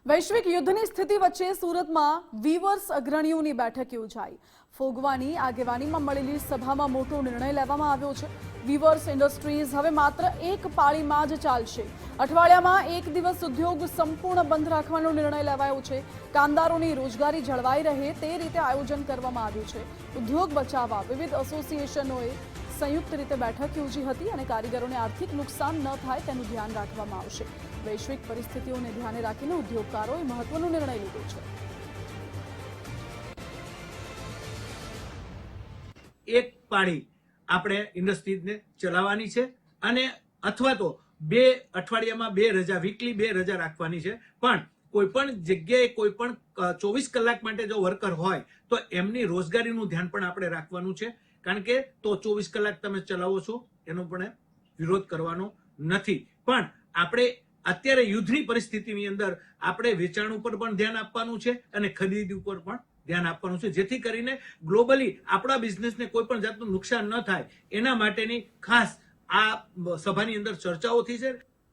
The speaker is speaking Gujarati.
વૈશ્વિક યુદ્ધની સ્થિતિ વચ્ચે સુરતમાં વીવર્સ અગ્રણીઓની બેઠક યોજાઈ। ફોગવાની આગેવાનીમાં મળેલી સભામાં મોટો નિર્ણય લેવામાં આવ્યો છે। વીવર્સ ઇન્ડસ્ટ્રીઝ હવે માત્ર એક પાળીમાં જ ચાલશે। અઠવાડિયામાં એક દિવસ ઉદ્યોગ સંપૂર્ણ બંધ રાખવાનો નિર્ણય લેવાયો છે। કામદારોની રોજગારી જળવાઈ રહે તે રીતે આયોજન કરવામાં આવ્યું છે। ઉદ્યોગ બચાવવા વિવિધ એસોસિએશનોએ સંયુક્ત રીતે બેઠક યોજી હતી અને કારીગરોને આર્થિક નુકસાન ન થાય તેનું ધ્યાન રાખવામાં આવશે। વૈશ્વિક પરિસ્થિતિઓને ધ્યાને રાખીને ઉદ્યોગકારોએ મહત્વનો નિર્ણય લીધો છે। એક પાળી આપણે ઇન્ડસ્ટ્રીઝને ચલાવવાની છે અને અથવા તો બે અઠવાડિયામાં બે રજા વીકલી બે રજા રાખવાની છે। પણ કોઈ પણ જગ્યાએ કોઈ પણ 24 કલાક માટે જો વર્કર હોય તો એમની રોજગારીનું ધ્યાન પણ આપણે રાખવાનું છે। કારણ કે તો 24 કલાક તમે ચલાવો છો એનો પણ વિરોધ કરવાનો નથી। પણ આપણે અત્યારે યુદ્ધની પરિસ્થિતિની અંદર આપણે વેચાણ ઉપર પણ ધ્યાન આપવાનું છે અને ખરીદી ઉપર પણ ધ્યાન આપવાનું છે, જેથી કરીને ગ્લોબલી આપણા બિઝનેસને કોઈ પણ જાતનું નુકસાન ન થાય એના માટેની ખાસ આ સભાની અંદર ચર્ચાઓ થઈ છે।